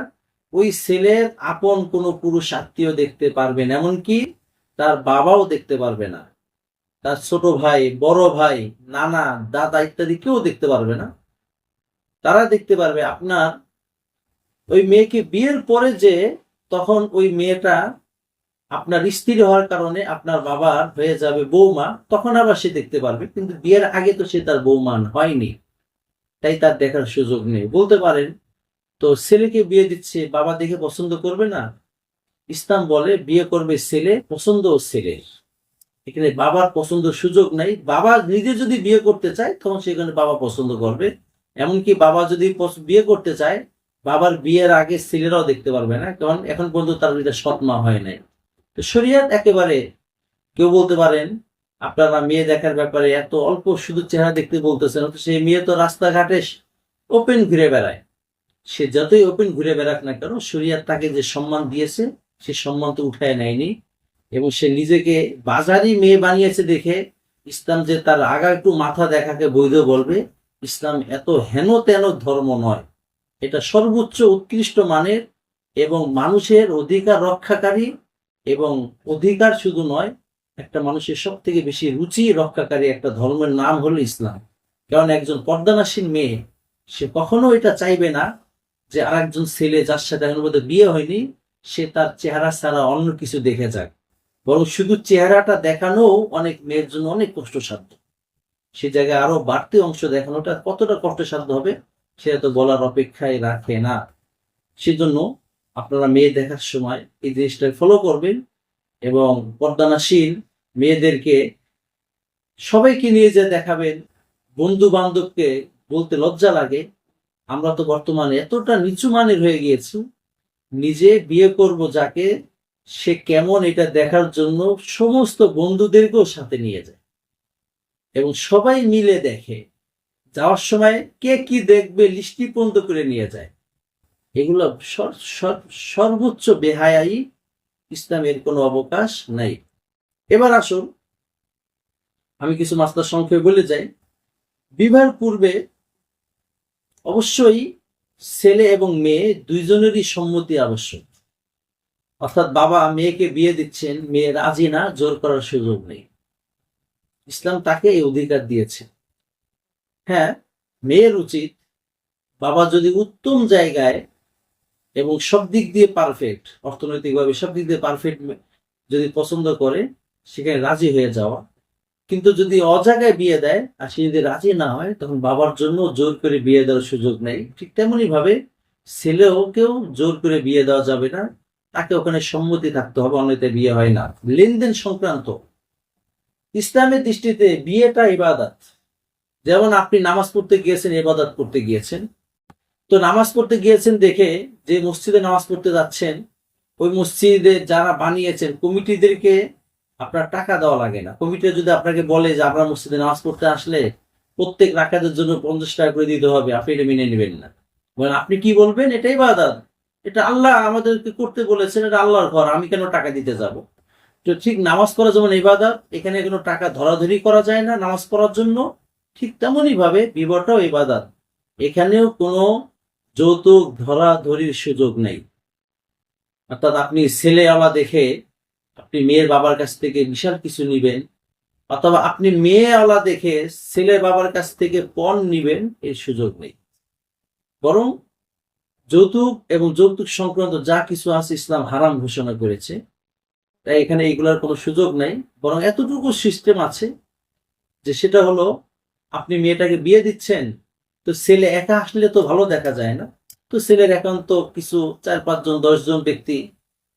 ওই ছেলের আপন কোনো পুরুষ আত্মীয় দেখতে পারবে না, এমনকি তার বাবাও দেখতে পারবে না, তার ছোট ভাই, বড় ভাই, নানা, দাদা ইত্যাদি কেউ দেখতে পারবে না। তারা দেখতে পারবে আপনার ওই মেয়েকে বিয়ের পরে, যে তখন ওই মেয়েটা আপনার স্ত্রী হওয়ার কারণে আপনার বাবার হয়ে যাবে বৌমা, তখন আবার সে দেখতে পারবে। কিন্তু বিয়ের আগে তো সে তার বৌমা হয়নি, তাই তার দেখার সুযোগ নেই। বলতে পারেন তো ছেলেকে বিয়ে দিচ্ছে, বাবা দেখে পছন্দ করবে না? ইসলাম বলে বিয়ে করবে ছেলে, পছন্দ ছেলের, এখানে বাবার পছন্দ সুযোগ নাই। বাবা নিজে যদি বিয়ে করতে চায় তখন সেখানে বাবা পছন্দ করবে। এমনকি বাবা যদি বিয়ে করতে চায়, বাবার বিয়ের আগে ছেলেরাও দেখতে পারবে না, কারণ এখন পর্যন্ত তার এটা সৎ মা হয় নাই। তো শরিয়ত একেবারে, কেউ বলতে পারেন আপনারা মেয়ে দেখার ব্যাপারে এত অল্প শুধু চেহারা দেখতে বলতেছেন, তো সেই মেয়ে তো রাস্তাঘাটে ওপেন ঘুরে বেড়ায়। সে যতই ওপেন ঘুরে বেড়াক না কেন, শরিয়ত তাকে যে সম্মান দিয়েছে সে সম্মান তো উঠায় নেয়নি। এবং সে নিজেকে বাজারি মেয়ে বানিয়েছে দেখে ইসলাম যে তার আগা একটু মাথা দেখাকে বৈধ বলবে, ইসলাম এত হেন তেন ধর্ম নয়। এটা সর্বোচ্চ উৎকৃষ্ট মানের এবং মানুষের অধিকার রক্ষাকারী, এবং অধিকার শুধু নয়, একটা মানুষের সব থেকে বেশি রুচি রক্ষাকারী একটা ধর্মের নাম হলো ইসলাম। কারণ একজন পর্দানাসীন মেয়ে সে কখনো এটা চাইবে না যে আরেকজন ছেলে যার সাথে এখনো পর্যন্ত বিয়ে হয়নি সে তার চেহারা ছাড়া অন্য কিছু দেখে যাক। বরং শুধু চেহারাটা দেখানো অনেক মেয়ের জন্য অনেক কষ্টসাধ্য, সে জায়গায় আরো বাড়তি অংশ দেখানোটা কতটা কষ্টসাধ্য হবে সেটা তো বলার অপেক্ষায় রাখে না। সেজন্য আপনারা মেয়ে দেখার সময় এই জিনিসটা ফলো করবেন, এবং পর্দানাশীল মেয়েদেরকে সবাইকে নিয়ে যে দেখাবেন। বন্ধু বান্ধবকে বলতে লজ্জা লাগে, আমরা তো বর্তমানে এতটা নিচু মানের হয়ে গিয়েছি, নিজে বিয়ে করব যাকে, সে কেমন এটা দেখার জন্য সমস্ত বন্ধুদেরকেও সাথে নিয়ে যায়, এবং সবাই মিলে দেখে। যাওয়ার সময় কে কি দেখবে লিস্টি পর্যন্ত করে নিয়ে যায়। এগুলো সর্বোচ্চ বেহায়াই, ইসলামের কোনো অবকাশ নাই। এবার আসুন আমি কিছু মাসলা সংক্ষেপে বলে যাই। বিবাহের পূর্বে অবশ্যই ছেলে এবং মেয়ে দুইজনেরই সম্মতি আবশ্যক। অর্থাৎ বাবা মেয়েকে বিয়ে দিচ্ছেন, মেয়ে রাজি না, জোর করার সুযোগ নেই। ইসলাম তাকে এই অধিকার দিয়েছে। হ্যাঁ, মেয়ের উচিত বাবা যদি উত্তম জায়গায় এবং সব দিক দিয়ে পারফেক্ট, অর্থনৈতিকভাবে সব দিক দিয়ে পারফেক্ট যদি পছন্দ করে সেখানে রাজি হয়ে যাওয়া। কিন্তু যদি অজায়গায় বিয়ে দেয় আর সে যদি রাজি না হয়, তখন বাবার জন্য জোর করে বিয়ে দেওয়ার সুযোগ নেই। ঠিক তেমনি ভাবে ছেলেওকেও জোর করে বিয়ে দেওয়া যাবে না, তাকে ওখানে সম্মতি থাকতে হবে, অন্যতে বিয়ে হয় না। লেনদেন সংক্রান্ত ইসলামের দৃষ্টিতে বিয়েটা ইবাদত। যেমন আপনি নামাজ পড়তে গিয়েছেন, ইবাদত করতে গিয়েছেন, তো নামাজ পড়তে গিয়েছেন দেখে যে মসজিদে নামাজ পড়তে যাচ্ছেন, ওই মসজিদে যারা বানিয়েছেন কমিটিদেরকে আপনার টাকা দেওয়া লাগে না। কমিটি যদি আপনাকে বলে যে আমরা মসজিদে নামাজ পড়তে আসলে প্রত্যেক রাকাতের জন্য 50 টাকা করে দিতে হবে, আপনি এটা মেনে নেবেন না। বলেন আপনি কি বলবেন, এটা ইবাদত, এটা আল্লাহ আমাদেরকে করতে বলেছেন, এটা আল্লাহর ঘর, আমি কেন টাকা দিতে যাব? তো ঠিক নামাজ পড়া যেমন ইবাদত, এখানে কোনো টাকা ধরাধরি করা যায় না নামাজ পড়ার জন্য, ঠিক তেমনই ভাবে বিবাহটাও ইবাদত। এখানেও কোনো যৌতুক ধরাধরির সুযোগ নেই। অর্থাৎ আপনি ছেলেওয়ালা দেখে আপনি মেয়ের বাবার কাছ থেকে বিশাল কিছু নিবেন, অথবা আপনি মেয়েওয়ালা দেখে ছেলের বাবার কাছ থেকে পণ নিবেন, এর সুযোগ নেই। বরং যৌতুক এবং যৌতুক সংক্রান্ত যা কিছু আছে ইসলাম হারাম ঘোষণা করেছে, তাই এখানে এগুলোর কোনো সুযোগ নাই। বরং এতটুকু সিস্টেম আছে যে সেটা হলো, আপনি মেয়েটাকে বিয়ে দিচ্ছেন, তো ছেলে একা আসলে তো ভালো দেখা যায় না, তো ছেলের একান্ত কিছু 4-5 জন 10 জন ব্যক্তি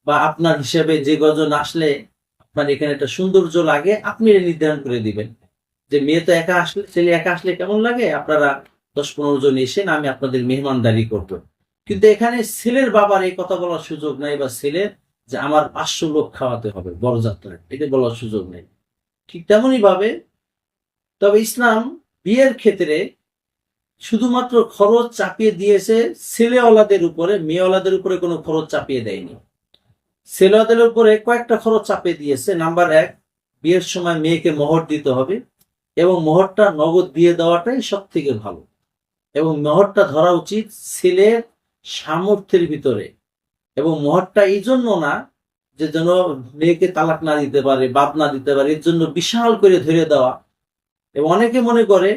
বা আপনার হিসেবে যে কজন আসলে আপনার এখানে একটা সৌন্দর্য লাগে, আপনি এটা নির্ধারণ করে দিবেন যে মেয়ে তো একা আসলে, ছেলে একা আসলে কেমন লাগে, আপনারা 10-15 জন এসেন, আমি আপনাদের মেহমানদারি করবো। কিন্তু এখানে ছেলের বাবার এই কথা বলার সুযোগ নাই, বা ছেলের যে আমার 500 লোক খাওয়াতে হবে বরযাত্রায়, এটা বলার সুযোগ নেই। ঠিক তেমনই ভাবে, তবে ইসলাম বিয়ের ক্ষেত্রে শুধুমাত্র খরচ চাপিয়ে দিয়েছে ছেলেওয়ালাদের উপরে, মেয়েওয়ালাদের উপরে কোনো খরচ চাপিয়ে দেয়নি। ছেলেওয়ালাদের উপরে কয়েকটা খরচ চাপিয়ে দিয়েছে। নাম্বার 1, বিয়ের সময় মেয়েকে মোহর দিতে হবে, এবং মোহরটা নগদ দিয়ে দেওয়াটাই সব থেকে ভালো। এবং মোহরটা ধরা উচিত ছেলের সামর্থ্যের ভিতরে। এবং মোহরটা এই জন্য না যে যেন মেয়েকে তালাক না দিতে পারে, বাদ না দিতে পারে, এর জন্য বিশাল করে ধরে দেওয়া। এবং অনেকে মনে করে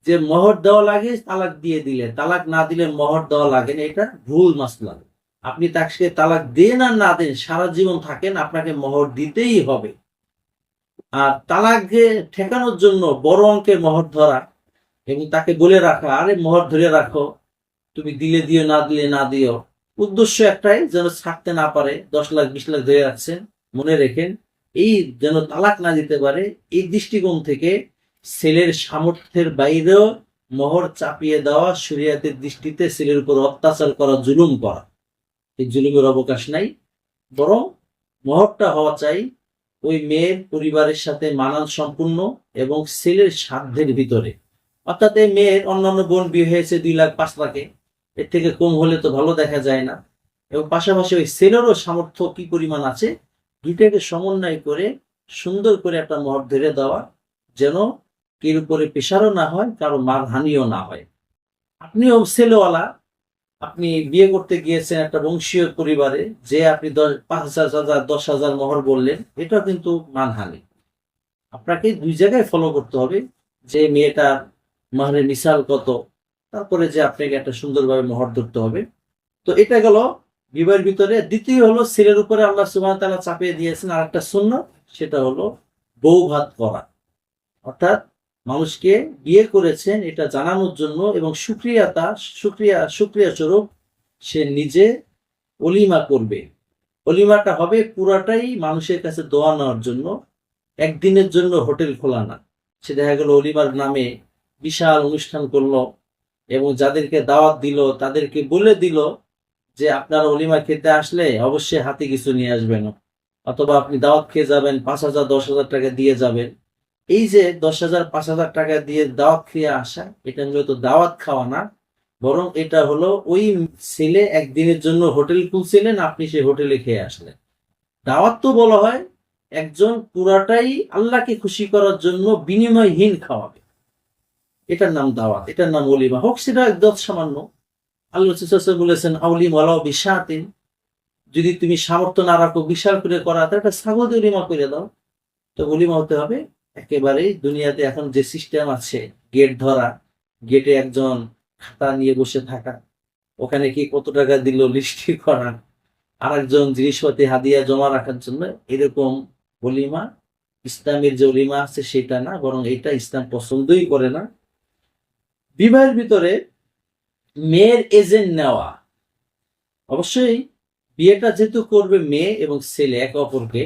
যে মোহর দেওয়া লাগে তালাক দিয়ে দিলে, তালাক না দিলে মোহর দেওয়া লাগে না, এটা ভুল মাসলা। আপনি তাকে তালাক দেন আর না দেন, সারা জীবন থাকেন, আপনাকে মোহর দিতেই হবে। আর তালাককে ঠেকানোর জন্য বড় অঙ্কের মোহর ধরা এবং তাকে বলে রাখা, আরে মোহর ধরে রাখো, তুমি দিলে দিও, না দিলে না দিও, উদ্দেশ্য একটাই, যেন ছাড়তে না পারে। 10 লাখ 20 লাখ ধরে রাখছেন, মনে রেখেন, এই যেন তালাক না দিতে পারে। এই দৃষ্টিকোণ থেকে ছেলের সামর্থ্যের বাইরেও মোহর চাপিয়ে দেওয়া শরীয়তের দৃষ্টিতে ছেলের উপর অত্যাচার করা, জুলুম করা, এই জুলুমের অবকাশ নাই। বরং মোহরটা হওয়া চাই ওই মেয়ের পরিবারের সাথে মানান সম্পূর্ণ এবং ছেলের সাধ্যের ভিতরে। অর্থাৎ এই মেয়ের অন্যান্য বোন বিয়ে হয়েছে 2 লাখ 5 লাখে, এর থেকে কম হলে তো ভালো দেখা যায় না। এবং পাশাপাশি ওই ছেলেরও সামর্থ্য কি পরিমাণ আছে, দুইটাকে সমন্বয় করে সুন্দর করে একটা মোহর ধরে দেওয়া, যেন কের উপরে প্রেশারও না হয়, কারো মানহানিও না হয়। আপনিও ছেলেওয়ালা, আপনি বিয়ে করতে গিয়েছেন একটা বংশীয় পরিবারে, যে আপনি 5,000 10,000 মোহর বললেন, এটা কিন্তু মানহানি। আপনাকে 2 জায়গায় ফলো করতে হবে, যে মেয়েটা মাহরের মিসাল কত, তারপরে যে আপনাকে একটা সুন্দরভাবে মোহর ধরতে হবে। তো এটা গেল বিবাহের ভিতরে। দ্বিতীয় হলো, ছেলের উপরে আল্লাহ সুবহানাহু ওয়া তাআলা চাপিয়ে দিয়েছেন আর একটা সুন্নাত, সেটা হলো বউ ভাত করা। অর্থাৎ মানুষকে বিয়ে করেছেন এটা জানানোর জন্য, এবং শুকরিয়া স্বরূপ সে নিজে অলিমা করবে। অলিমাটা হবে পুরাটাই মানুষের কাছে দোয়া নেওয়ার জন্য, একদিনের জন্য হোটেল খোলা না। সে দেখা গেল অলিমার নামে বিশাল অনুষ্ঠান করলো, এবং যাদেরকে দাওয়াত দিল তাদেরকে বলে দিল যে আপনারা অলিমা খেতে আসলে অবশ্যই হাতে কিছু নিয়ে আসবেন, অথবা আপনি দাওয়াত খেয়ে যাবেন, 5,000 10,000 টাকা দিয়ে যাবেন। এই যে 10,000 5,000 টাকা দিয়ে দাওয়াত খেয়ে আসা, এটা মূলত দাওয়াত খাওয়া না, বরং এটা হলো ওই ছেলে একদিনের জন্য হোটেল খুলছিলেন, আপনি সেই হোটেলে খেয়ে আসলেন। দাওয়াত তো বলা হয় একজন পুরাটাই আল্লাহকে খুশি করার জন্য বিনিময়হীন খাওয়াবে, এটার নাম দাওয়াত, এটার নাম ওলিমা। হোক সেটা একদম সামান্য। আল্লাহ বলেছেন আউলিম ওয়ালাউ বিশাতিন, যদি তুমি সামর্থ্য না রাখো বিশাল করে করা, তাহলে একটা ছাগল দিয়ে ওলিমা করে দাও। তো ওলিমা হতে হবে একেবারেই, দুনিয়াতে এখন যে সিস্টেম আছে, গেট ধরা, গেটে একজন খাতা নিয়ে বসে থাকা, ওখানে কি কত টাকা দিল লিস্টি করা, আর একজন জিনিসপাতি হাদিয়া জমা রাখার জন্য, এরকম ওলিমা ইসলামের যে ওলিমা আছে সেটা না, বরং এটা ইসলাম পছন্দই করে না। বিবাহের ভিতরে মেয়ের এজেন্ট নেওয়া, অবশ্যই বিয়েটা যেহেতু করবে মেয়ে এবং ছেলে একে অপরকে,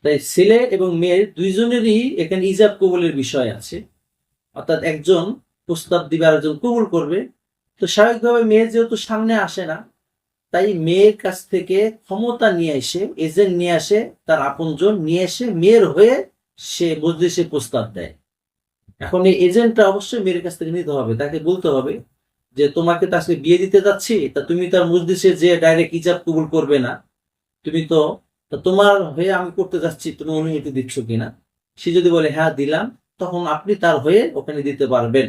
তাই ছেলে এবং মেয়ের দুইজনেরই এখানে ইজাব কবুলের বিষয় আছে। অর্থাৎ একজন প্রস্তাব দিবে আর একজন কবুল করবে। তো স্বাভাবিকভাবে মেয়ে যেহেতু সামনে আসে না, তাই মেয়ের কাছ থেকে ক্ষমতা নিয়ে এসে এজেন্ট নিয়ে আসে, তার আপনজন নিয়ে এসে মেয়ের হয়ে সে মজলিসে প্রস্তাব দেয়। এখন এই এজেন্টটা অবশ্যই মেয়ের কাছ থেকে নিতে হবে, তাকে বলতে হবে যে তোমাকে তো আজকে বিয়ে দিতে যাচ্ছি, তা তুমি তার মজলিসে যে ডাইরেক্ট ইজাব কবুল করবে না, তুমি তো, তা তোমার হয়ে আমি করতে যাচ্ছি, তুমি অনুমতি দিচ্ছ কিনা। সে যদি বলে হ্যাঁ দিলাম, তখন আপনি তার হয়ে ওখানে দিতে পারবেন।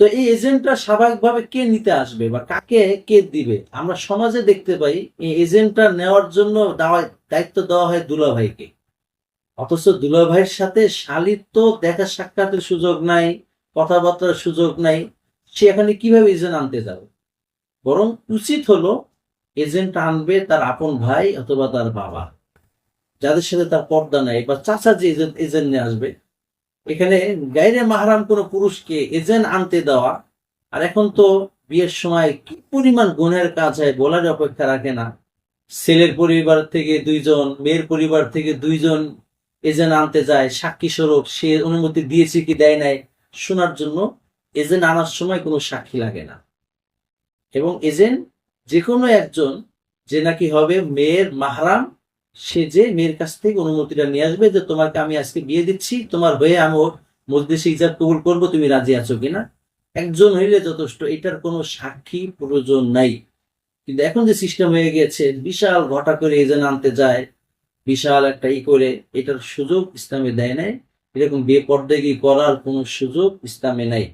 তো এই এজেন্টটা স্বাভাবিকভাবে কে নিতে আসবে বা কাকে কে দিবে, আমরা সমাজে দেখতে পাই এই এজেন্টটা নেওয়ার জন্য দায়িত্ব দেওয়া হয় দুলাভাইকে। অথচ দুলাভাইয়ের সাথে শালীর তো দেখা সাক্ষাতের সুযোগ নাই, কথাবার্তার সুযোগ নাই, সে এখানে কিভাবে এজেন্ট আনতে যাবে। বরং উচিত হলো এজেন্ট আনবে তার আপন ভাই অথবা তার বাবা, যাদের সাথে তার পর্দা নাই, বা চাচা যে এজেন্ট নিয়ে আসবে। এখানে গায়রে মাহরাম কোনো পুরুষকে এজেন্ট আনতে দেওয়া, আর এখন তো বিয়ের সময় কি পরিমাণ গুনাহের কাজ হয় বলার অপেক্ষা রাখে না। ছেলের পরিবার থেকে দুইজন, মেয়ের পরিবার থেকে দুইজন এজেন্ট আনতে যায় সাক্ষী স্বরূপ, সে অনুমতি দিয়েছে কি দেয় নাই শোনার জন্য। এজেন্ট আনার সময় কোনো সাক্ষী লাগে না, এবং এজেন্ট যে কোনো একজন যে নাকি হবে মেয়ের মাহরাম, সে যে মেয়ের কাছ থেকে অনুমতিটা নিয়ে আসবে যে তোমাকে আমি আজকে বিয়ে দিচ্ছি, তোমার হয়ে আমি মজলিসে ইজাব কবুল করবো, তুমি রাজি আছো কিনা। একজন হইলে যথেষ্ট, এটার কোনো সাক্ষী প্রয়োজন নাই। কিন্তু এখন যে সিস্টেম হয়ে গেছে, বিশাল ঘটা করে এজেন্ট আনতে যায়, বিশাল একটা করে, এটার সুযোগ ইসলামে দেয় নাই। এরকম বিয়ে পর্দায় করার কোনো সুযোগ ইসলামে নাই।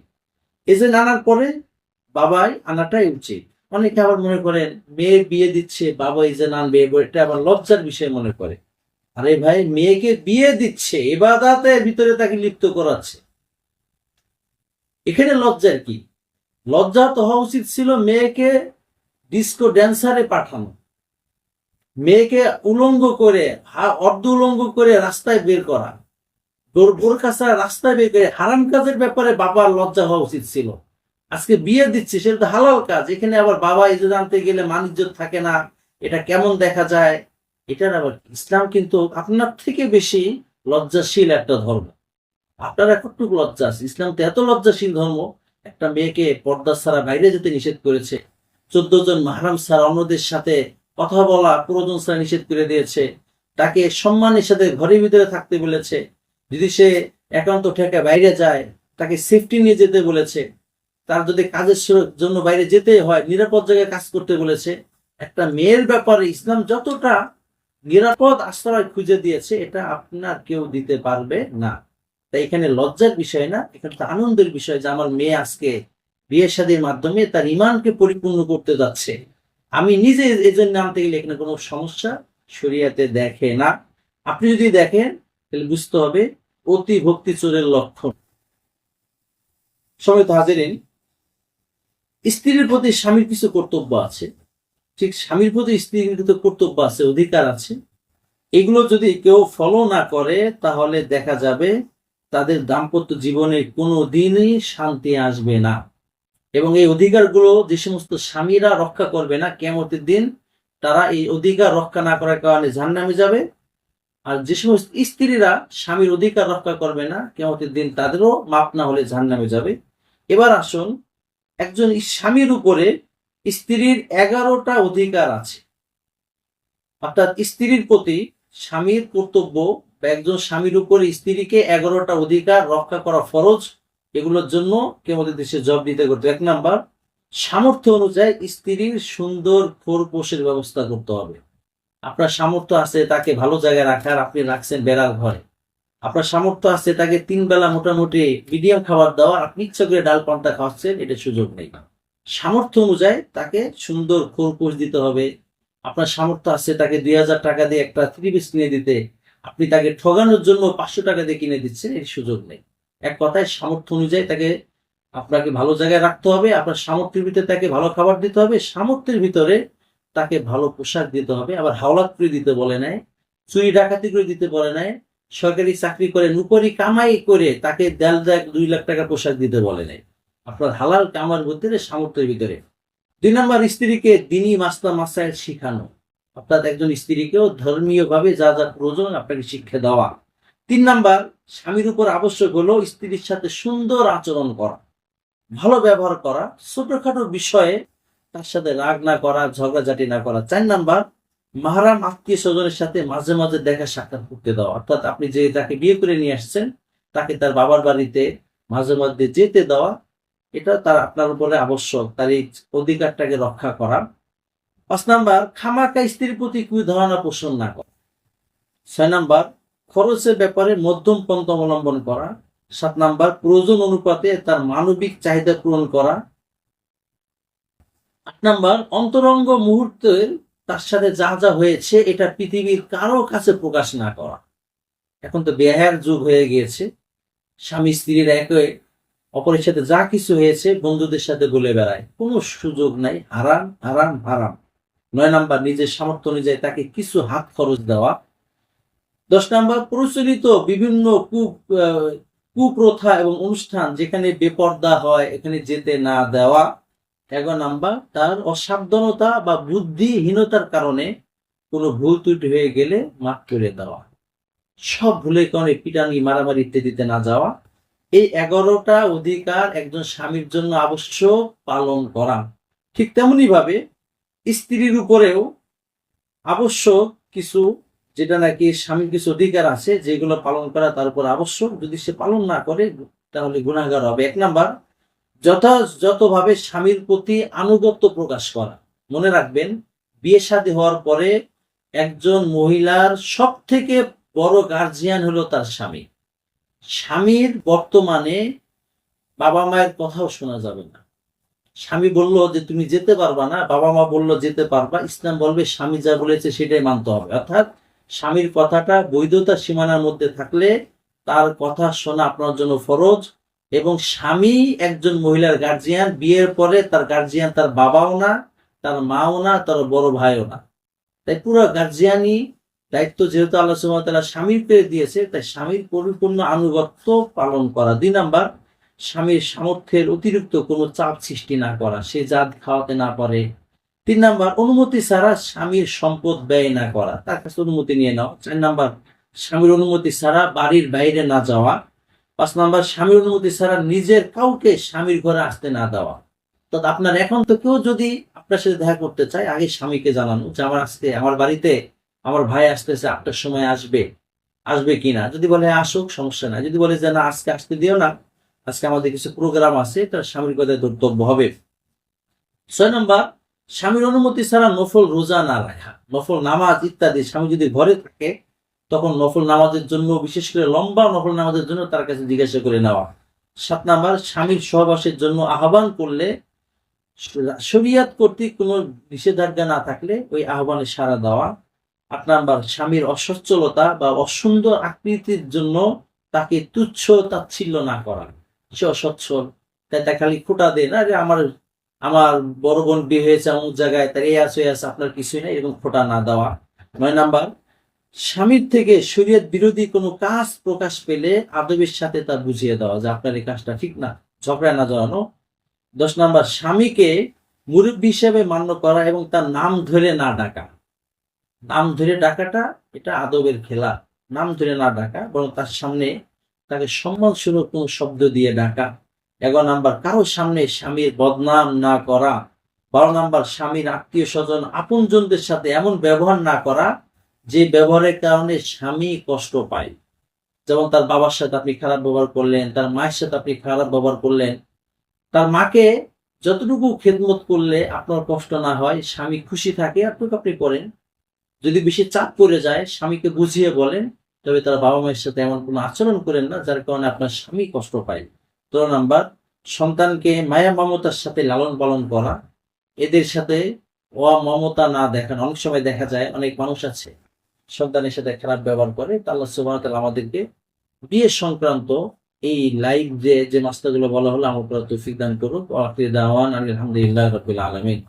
এজেন্ট আনার পরে বাবাই আনাটাই উচিত। অনেকে আবার মনে করেন মেয়ে বিয়ে দিচ্ছে বাবা এজেন্ট আনবে, এটা আবার লজ্জার বিষয় মনে করে। আরে ভাই, মেয়েকে বিয়ে দিচ্ছে, ইবাদতের ভিতরে তাকে লিপ্ত করাচ্ছে, এখানে লজ্জার কি? লজ্জা তো হওয়া উচিত ছিল মেয়েকে ডিস্কো ড্যান্সারে পাঠানো, মেয়েকে উলঙ্গ করে, অর্ধ উলঙ্গ করে রাস্তায় বের করা, বোরখা ছাড়া রাস্তায় বের করে, হারাম কাজের ব্যাপারে বাবার লজ্জা হওয়া উচিত ছিল। আজকে বিয়ে দিচ্ছে, সেটা তো হালাল কাজ, এখানে আবার বাবা ইজ্জত আনতে গেলে মান-ইজ্জত থাকে না, এটা কেমন দেখা যায়। এটার আবার ইসলাম কিন্তু আপনার থেকে বেশি লজ্জাশীল একটা ধর্ম। আপনার কতটুকু লজ্জা আছে? ইসলাম তো এত লজ্জাশীল ধর্ম, একটা মেয়েকে পর্দা ছাড়া বাইরে যেতে নিষেধ করেছে, 14 জন মাহরাম ছাড়া অন্যদের সাথে কথা বলা প্রয়োজন ছাড়া নিষেধ করে দিয়েছে, তাকে সম্মানের সাথে ঘরের ভিতরে থাকতে বলেছে, যদি সে একান্ত ঠেকে বাইরে যায় তাকে সেফটি নিয়ে যেতে বলেছে, তার যদি কাজের জন্য বাইরে যেতে হয় নিরাপদ জায়গায় কাজ করতে বলেছে। একটা মেয়ের ব্যাপারে ইসলাম যতটা নিরাপদ আশ্রয় খুঁজে দিয়েছে, এটা আপনার কেউ দিতে পারবে না। তাই এখানে লজ্জার বিষয় না, এখানে তো আনন্দের বিষয় যে আমার মেয়ে আজকে বিয়ে শাদীর মাধ্যমে তার ইমানকে পরিপূর্ণ করতে যাচ্ছে। আমি নিজে এজন্য আনতে গেলে এখানে কোনো সমস্যা শরিয়াতে দেখে না। আপনি যদি দেখেন তাহলে বুঝতে হবে অতি ভক্তি চোরের লক্ষণ। সমিত হাজিরিন, স্ত্রীর প্রতি স্বামীর কিছু কর্তব্য আছে, ঠিক স্বামীর প্রতি স্ত্রীর কিছু কর্তব্য আছে, অধিকার আছে। এগুলো যদি কেউ ফলো না করে তাহলে দেখা যাবে তাদের দাম্পত্য জীবনে কোনো দিনই শান্তি আসবে না। এবং এই অধিকারগুলো যে সমস্ত স্বামীরা রক্ষা করবে না, কিয়ামতের দিন তারা এই অধিকার রক্ষা না করার কারণে জাহান্নামে যাবে। আর যে সমস্ত স্ত্রীরা স্বামীর অধিকার রক্ষা করবে না, কিয়ামতের দিন তাদেরও মাপ না হলে জাহান্নামে যাবে। এবার আসুন, একজন স্বামীর উপরে স্ত্রীর 11টা অধিকার আছে। অর্থাৎ স্ত্রীর প্রতি স্বামীর কর্তব্য, বা একজন স্বামীর উপরে স্ত্রীকে 11টা অধিকার রক্ষা করা ফরজ। এগুলোর জন্য কিয়ামতের দেশে জবাব দিতে করতে, 1 নাম্বার, সামর্থ্য অনুযায়ী স্ত্রীর সুন্দর খোরপোশের ব্যবস্থা করতে হবে। আপনার সামর্থ্য আছে তাকে ভালো জায়গায় রাখার, আপনি রাখছেন বেড়ার ঘরে। আপনার সামর্থ্য আছে তাকে 3 বেলা মোটামুটি মিডিয়াম খাবার দেওয়ার, আপনি ইচ্ছা করে ডাল পান্তা খাওয়াচ্ছেন, এটা সুযোগ নেই। সামর্থ্য অনুযায়ী তাকে সুন্দর খোরপোশ দিতে হবে। আপনার সামর্থ্য আছে তাকে 2000 টাকা দিয়ে একটা 3 পিস কিনে দিতে, আপনি তাকে ঠগানোর জন্য 500 টাকা দিয়ে কিনে দিচ্ছেন, এর সুযোগ নেই। এক কথায় সামর্থ্য অনুযায়ী তাকে আপনাকে ভালো জায়গায় রাখতে হবে, আপনার সামর্থ্যের ভিতরে তাকে ভালো খাবার দিতে হবে, সামর্থ্যের ভিতরে তাকে ভালো পোশাক দিতে হবে। আবার হাওলাত করে দিতে বলে নাই, চুরি ডাকাতি করে দিতে বলে নাই, সরকারি চাকরি করে নুকরি কামাই করে তাকে 1.5 লাখ 2 লাখ টাকা পোশাক দিতে বলে নাই। আপনার হালাল কামার ভিতরে, সামর্থ্যের ভিতরে। 2 নাম্বার, স্ত্রীকে দিনই মাসলা মাসাইল শিখানো, অর্থাৎ একজন স্ত্রীকেও ধর্মীয় ভাবে যা যা প্রয়োজন আপনাকে শিক্ষা দেওয়া। 3 নাম্বার, স্বামীর উপর আবশ্যক হলো স্ত্রীর সাথে সুন্দর আচরণ করা, ভালো ব্যবহার করা, ছোটখাটো বিষয়ে তার সাথে রাগ না করা, ঝগড়াঝাটি না করা। 4 নাম্বার, মাহারাম আত্মীয় স্বজনের সাথে মাঝে মাঝে দেখা সাক্ষাৎ করতে দেওয়া, অর্থাৎ আপনি যে তাকে বিয়ে করে নিয়ে আসছেন তাকে তার বাবার বাড়িতে মাঝে মধ্যে যেতে দেওয়া, এটা তার আপনার উপরে আবশ্যক, তার এই অধিকারটাকে রক্ষা করা। 5 নাম্বার, খামাখা স্ত্রীর প্রতি কুধারণা পোষণ না করা। 6 নাম্বার, খরচের ব্যাপারে মধ্যম পন্থা অবলম্বন করা। 7 নাম্বার, প্রয়োজন অনুপাতে তার মানবিক চাহিদা পূরণ করা। 8 নাম্বার, অন্তরঙ্গ মুহূর্তে তার সাথে যা যা হয়েছে এটা পৃথিবীর কারো কাছে প্রকাশ না করা। এখন তো বেহায়ার যুগ হয়ে গিয়েছে, স্বামী স্ত্রীর একে অপরের সাথে যা কিছু হয়েছে বন্ধুদের সাথে বলে বেড়ায়, কোনো সুযোগ নাই, হারাম হারাম হারাম। 9 নাম্বার, নিজের সামর্থ্য অনুযায়ী তাকে কিছু হাত খরচ দেওয়া। 10 নাম্বার, প্রচলিত বিভিন্ন কুপ্রথা এবং অনুষ্ঠান যেখানে বেপর্দা হয় এখানে যেতে না দেওয়া। 11 নাম্বার, তার অসাবধানতা বা বুদ্ধিহীনতার কারণে কোনো ভুল ত্রুটি হয়ে গেলে মাফ করে দেওয়া। সব ভুলের কারণে পিটানি, মারামারি ইত্যাদিতে না যাওয়া। এই 11টা অধিকার একজন স্বামীর জন্য আবশ্যক পালন করা। ঠিক তেমনি ভাবে স্ত্রীর উপরেও আবশ্যক কিছু, যেটা নাকি স্বামীর কিছু অধিকার আছে যেগুলো পালন করা তার উপর আবশ্যক, যদি সে পালন না করে তাহলে গুনাহগার হবে। 1 নাম্বার, যথাযথভাবে স্বামীর প্রতি আনুগত্য প্রকাশ করা। মনে রাখবেন, বিয়ে শাদী হওয়ার পরে একজন মহিলার সব থেকে বড় গার্জিয়ান হলো তার স্বামী। স্বামীর বর্তমানে বাবা মায়ের কথাও শোনা যাবে না। স্বামী বলল যে তুমি যেতে পারবা না, বাবা মা বলল যেতে পারবা, ইসলাম বলবে স্বামী যা বলেছে সেটাই মানতে হবে। অর্থাৎ স্বামীর কথাটা বৈধতার সীমানার মধ্যে থাকলে তার কথা শোনা আপনার জন্য ফরজ। এবং স্বামী একজন মহিলার গার্জিয়ান, বিয়ের পরে তার গার্জিয়ান তার বাবাও না, তার মাও না, তার বড় ভাইও না। তাই পুরো গার্জিয়ানি দায়িত্ব যেহেতু আল্লাহ সুবহানাহু ওয়া তাআলা স্বামীর পেয়ে দিয়েছে, তাই স্বামীর পরিপূর্ণ আনুগত্য পালন করা। 2 নাম্বার, স্বামীর সামর্থ্যের অতিরিক্ত কোনো চাপ সৃষ্টি না করা, সে যা খাওয়াতে না পারে। 3 নাম্বার, অনুমতি ছাড়া স্বামীর সম্পদ ব্যয় না করা, তার কাছে অনুমতি নিয়ে নাও। 4 নাম্বার, স্বামীর অনুমতি ছাড়া বাড়ির বাইরে না যাওয়া। 5 নাম্বার, স্বামীর অনুমতি ছাড়া নিজের কাউকে স্বামীর ঘরে আসতে না দেওয়া। তো আপনার এখন তো কেউ যদি আপনার সাথে দেখা করতে চায়, আগে স্বামীকে জানানো যে আমার বাড়িতে আমার ভাই আসতেছে, 8টার সময় আসবে কিনা। যদি বলে আসুক, সমস্যা নাই। যদি বলে যে না আজকে আসতে দিও না, আজকে আমাদের কিছু প্রোগ্রাম আছে, তার স্বামীর কথায় ধর্তব্য হবে। 6 নাম্বার, স্বামীর অনুমতি ছাড়া নফল রোজা না রাখা, নফল নামাজ ইত্যাদি। স্বামী যদি ঘরে থাকে তখন নফল নামাজের জন্য, বিশেষ করে লম্বা নফল নামাজের জন্য তার কাছে জিজ্ঞাসা করে নেওয়া। 7 নাম্বার, স্বামীর সহবাসের জন্য আহ্বান করলে শরিয়াত কর্তৃক কোনো নিষেধাজ্ঞা না থাকলে ওই আহ্বানে সাড়া দেওয়া। 8 নাম্বার, স্বামীর অসচ্ছলতা বা অসুন্দর আকৃতির জন্য তাকে তুচ্ছ তাচ্ছিল্য না করা। সে অসচ্ছল, তাই তা খালি খোটা দেয় না যে আমার বড় বোন বিয়ে হয়েছে অমুক জায়গায়, তার এই আছে আপনার কিছুই নাই, এরকম খোটা না দেওয়া। 9 নাম্বার, স্বামীর থেকে শরীয়ত বিরোধী কোনো কাজ প্রকাশ পেলে আদবের সাথে তা বুঝিয়ে দেওয়া যে আপনার এই কাজটা ঠিক না, ঝগড়া না জড়ানো। 10 নাম্বার, স্বামীকে মুরব্বী হিসেবে মান্য করা এবং তার নাম ধরে না ডাকা। নাম ধরে ডাকাটা এটা আদবের খেলা। নাম ধরে না ডাকা, বরং তার সামনে তাকে সম্মানসূচক কোনো শব্দ দিয়ে ডাকা। 11 নাম্বার, কারো সামনে স্বামীর বদনাম না করা। 12 নাম্বার, স্বামীর আত্মীয় স্বজন আপনজনদের সাথে এমন ব্যবহার না করা যে ব্যবহারের কারণে স্বামী কষ্ট পায়। যেমন তার বাবার সাথে আপনি খারাপ ব্যবহার করলেন, তার মায়ের সাথে আপনি খারাপ ব্যবহার করলেন। তার মাকে যতটুকু খেদমত করলে আপনার কষ্ট না হয়, স্বামী খুশি থাকে, আপনি করেন। যদি বেশি চাপ পড়ে যায় স্বামীকে বুঝিয়ে বলেন, তবে তার বাবা মায়ের সাথে এমন কোনো আচরণ করেন না যার কারণে আপনার স্বামী কষ্ট পায়। 13 নাম্বার, সন্তানকে মায়া মমতার সাথে লালন পালন করা, এদের সাথে অমমতা না দেখানো। অনেক সময় দেখা যায় অনেক মানুষ আছে সন্তানের সাথে খারাপ ব্যবহার করে। আল্লাহ সুবহানাহু ওয়া তাআলা আমাদেরকে বিয়ে সংক্রান্ত এই লাইভ যে মাসলাগুলো বলা হলো আমার উপর তৌফিক দান করুক। ওয়া আখিরু দাওয়ানা আলহামদুলিল্লাহি রাব্বিল আলামিন।